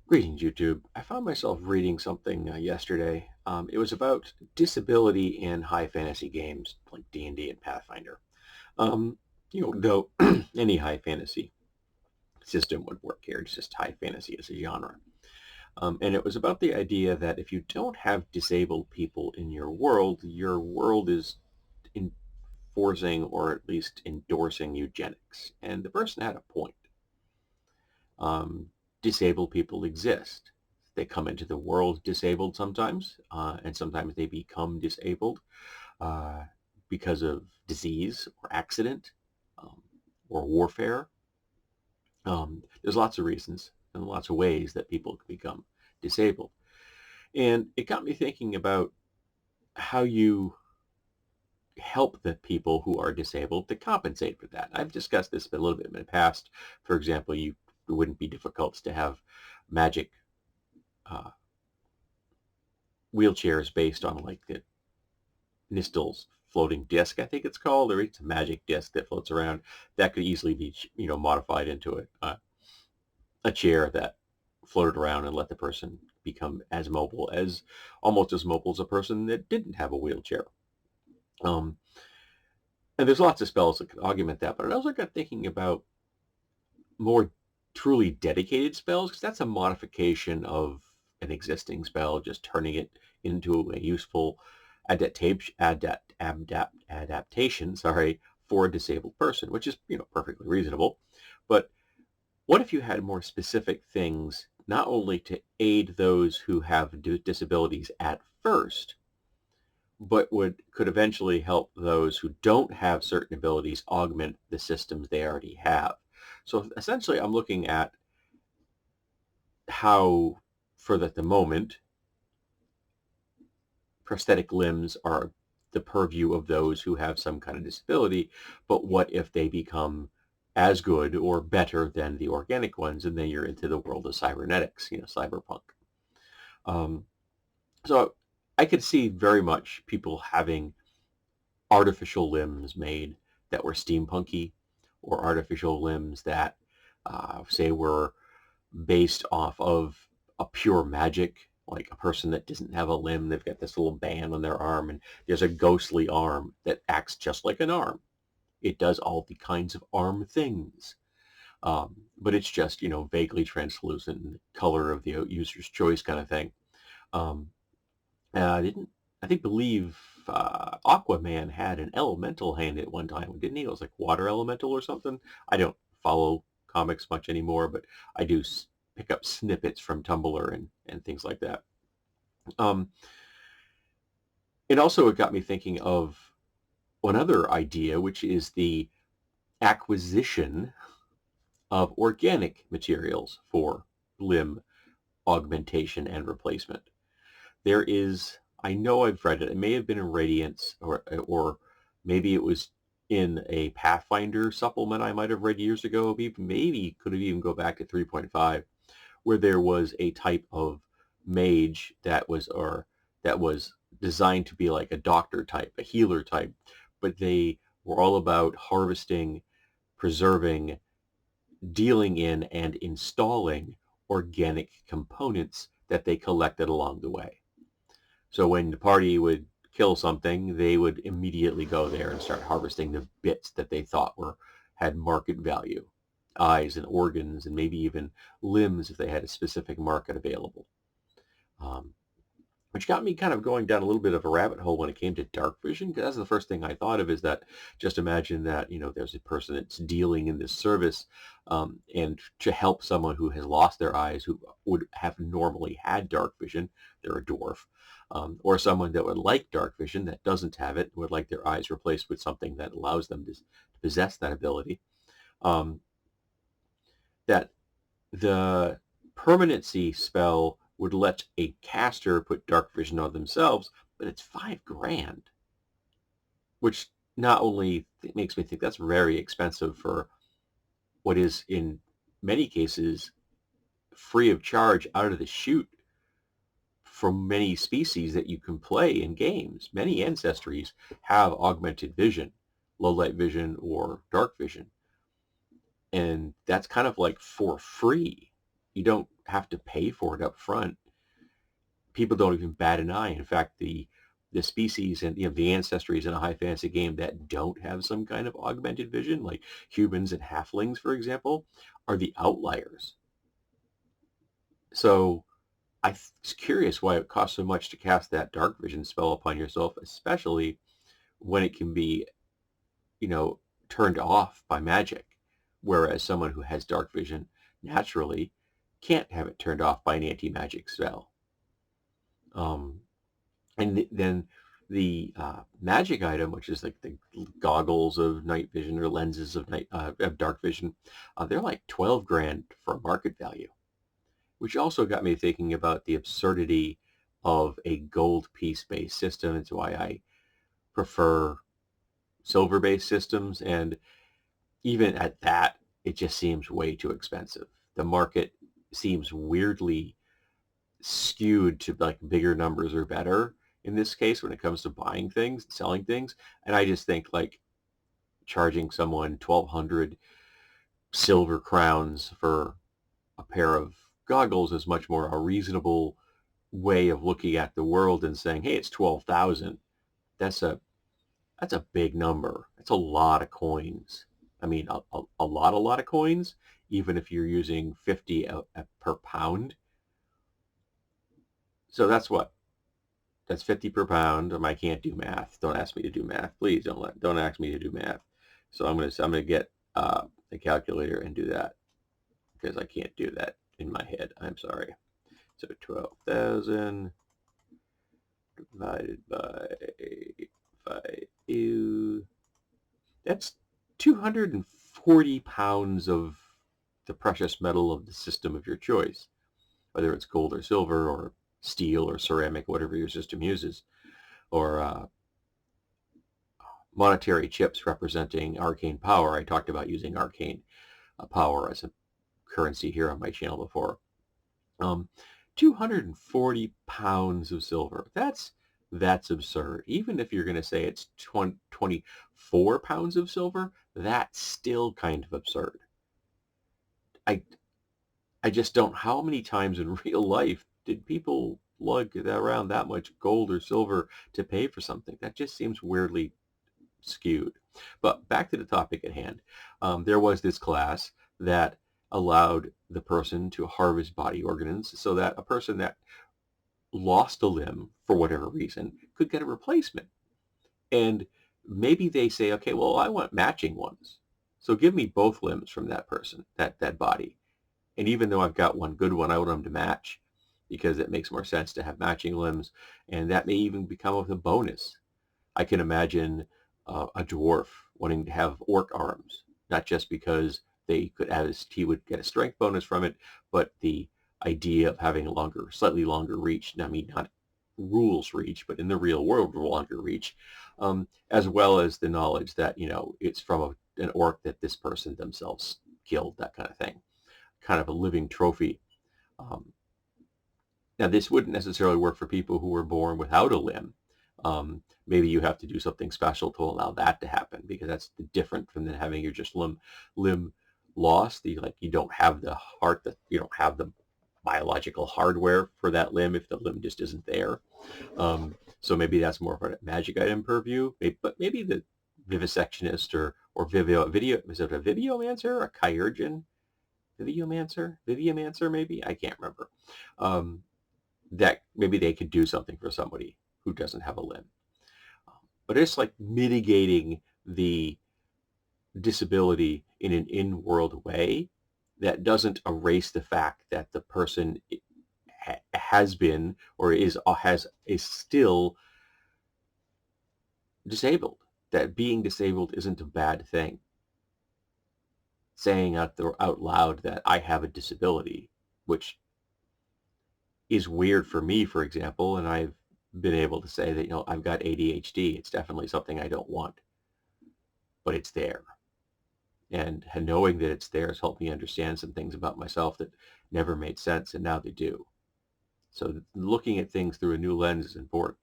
Greetings, YouTube. I found myself reading something yesterday. It was about disability in high fantasy games like D&D and Pathfinder. Um, though any high fantasy system would work here. It's just high fantasy as a genre. And it was about the idea that if you don't have disabled people in your world is enforcing or at least endorsing eugenics. And the person had a point. um, Disabled people exist. They come into the world disabled sometimes, and sometimes they become disabled uh, because of disease or accident um, or warfare. There's lots of reasons and lots of ways that people can become disabled. And it got me thinking about how you help the people who are disabled to compensate for that. I've discussed this a little bit in the past. For example, it wouldn't be difficult to have magic uh, wheelchairs based on like the Nistel's floating disc, I think it's called, or it's a magic disc that floats around. That could easily be, modified into a chair that floated around and let the person become almost as mobile as a person that didn't have a wheelchair. Um, and there's lots of spells that can augment that, but I also got thinking about more truly dedicated spells because that's a modification of an existing spell, just turning it into a useful adaptation, for a disabled person, which is perfectly reasonable. But what if you had more specific things, not only to aid those who have disabilities at first, but could eventually help those who don't have certain abilities augment the systems they already have. So essentially, I'm looking at how, for the moment, prosthetic limbs are the purview of those who have some kind of disability, but what if they become as good or better than the organic ones, and then you're into the world of cybernetics, cyberpunk. Um, so I could see very much people having artificial limbs made that were steampunky, or artificial limbs that, say, were based off of a pure magic, like a person that doesn't have a limb, they've got this little band on their arm, and there's a ghostly arm that acts just like an arm. It does all the kinds of arm things, but it's just vaguely translucent, color of the user's choice kind of thing. Um, I didn't. I think believe Aquaman had an elemental hand at one time, didn't he? It was like water elemental or something. I don't follow comics much anymore, but I do pick up snippets from Tumblr and things like that. Um, and also, it got me thinking of another idea, which is the acquisition of organic materials for limb augmentation and replacement. There is, I know I've read it. It may have been in Radiance, or maybe it was in a Pathfinder supplement I might have read years ago. Maybe could have even go back to 3.5, where there was a type of mage that was designed to be like a doctor type, a healer type, but they were all about harvesting, preserving, dealing in, and installing organic components that they collected along the way. So when the party would kill something, they would immediately go there and start harvesting the bits that they thought had market value, eyes and organs, and maybe even limbs if they had a specific market available. Um, which got me kind of going down a little bit of a rabbit hole when it came to dark vision, because that's the first thing I thought of, is that just imagine that there's a person that's dealing in this service, and to help someone who has lost their eyes, who would have normally had dark vision, they're a dwarf, or someone that would like dark vision that doesn't have it, would like their eyes replaced with something that allows them to possess that ability, um, that the permanency spell would let a caster put dark vision on themselves, but it's $5,000, which not only makes me think that's very expensive for what is in many cases free of charge out of the chute for many species that you can play in games. Many ancestries have augmented vision, low light vision or dark vision, and that's kind of like for free. You don't have to pay for it up front. People don't even bat an eye. In fact, the species and the ancestries in a high fantasy game that don't have some kind of augmented vision, like humans and halflings, for example, are the outliers. So I was curious why it costs so much to cast that dark vision spell upon yourself, especially when it can be, you know, turned off by magic, whereas someone who has dark vision naturally can't have it turned off by an anti-magic spell. Um, and then the magic item, which is like the goggles of night vision or lenses of of dark vision, they're like 12 grand for market value, which also got me thinking about the absurdity of a gold piece-based system. It's why I prefer silver-based systems, and even at that, it just seems way too expensive. The market seems weirdly skewed to like bigger numbers are better in this case when it comes to buying things and selling things. And I just think like charging someone 1,200 silver crowns for a pair of goggles is much more a reasonable way of looking at the world and saying, hey, it's 12,000. That's a big number. That's a lot of coins. I mean, a lot of coins, even if you're using 50 per pound. So that's what? That's 50 per pound. I can't do math. Don't ask me to do math. Please don't ask me to do math. So I'm gonna get a calculator and do that because I can't do that in my head. I'm sorry. So 12,000 divided by 5. That's 240 pounds of the precious metal of the system of your choice, whether it's gold or silver or steel or ceramic, whatever your system uses, or monetary chips representing arcane power. I talked about using arcane power as a currency here on my channel before. Um, 240 pounds of silver. That's absurd. Even if you're going to say it's 24 pounds of silver, that's still kind of absurd. I I just don't. How many times in real life did people lug around that much gold or silver to pay for something? That just seems weirdly skewed. But back to the topic at hand. There was this class that allowed the person to harvest body organs so that a person that lost a limb for whatever reason could get a replacement. And maybe they say, okay, well, I want matching ones. So give me both limbs from that person, that body. And even though I've got one good one, I want them to match because it makes more sense to have matching limbs. And that may even become a bonus. I can imagine a dwarf wanting to have orc arms, not just because he would get a strength bonus from it, but the idea of having a slightly longer reach. I mean, not rules reach, but in the real world, longer reach, as well as the knowledge that, it's from an orc that this person themselves killed, that kind of thing, kind of a living trophy. Um, Now, this wouldn't necessarily work for people who were born without a limb. Maybe you have to do something special to allow that to happen because that's different from having your just limb lost. You don't have the heart, that you don't have the biological hardware for that limb if the limb just isn't there. So maybe that's more of a magic item purview. But maybe the vivisectionist or video is it a videomancer, a chirurgeon, Viviomancer maybe, I can't remember. Um, that maybe they could do something for somebody who doesn't have a limb. But it's like mitigating the disability in an in-world way that doesn't erase the fact that the person has been or is still disabled. That being disabled isn't a bad thing. Saying out loud that I have a disability, which is weird for me, for example, and I've been able to say that, I've got ADHD. It's definitely something I don't want, but it's there. And knowing that it's there has helped me understand some things about myself that never made sense, and now they do. So looking at things through a new lens is important.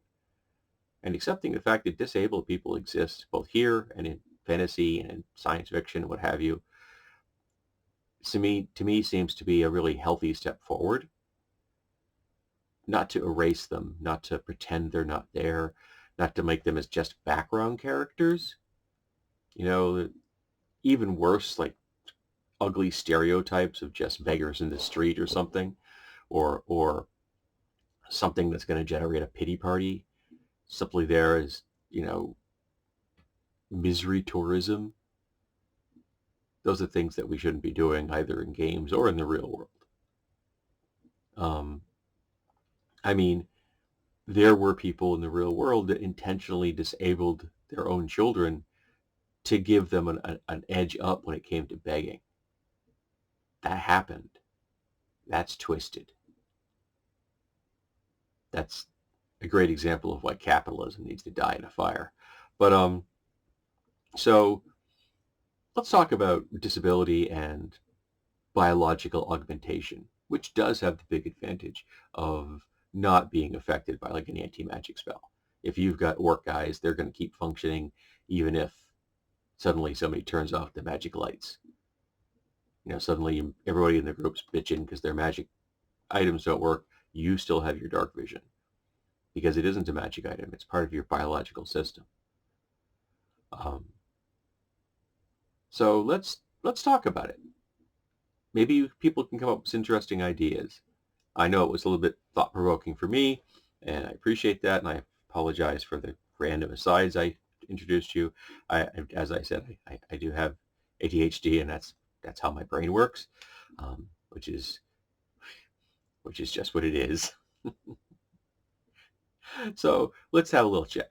And accepting the fact that disabled people exist both here and in fantasy and in science fiction, what have you, to me seems to be a really healthy step forward. Not to erase them, not to pretend they're not there, not to make them as just background characters. You know, even worse, like ugly stereotypes of just beggars in the street or something, or something that's going to generate a pity party. Simply there is, you know, misery tourism. Those are things that we shouldn't be doing either in games or in the real world. Um, I mean, there were people in the real world that intentionally disabled their own children to give them an edge up when it came to begging. That happened. That's twisted. That's a great example of why capitalism needs to die in a fire. But so let's talk about disability and biological augmentation, which does have the big advantage of not being affected by like an anti-magic spell. If you've got orc guys, they're going to keep functioning even if suddenly somebody turns off the magic lights. You know, suddenly everybody in the group's bitching because their magic items don't work. You still have your dark vision because it isn't a magic item. It's part of your biological system. Um, so let's talk about it. Maybe people can come up with interesting ideas. I know it was a little bit thought-provoking for me, and I appreciate that, and I apologize for the random asides I introduced you. As I said, I do have ADHD, and that's how my brain works, which is just what it is. So let's have a little chat.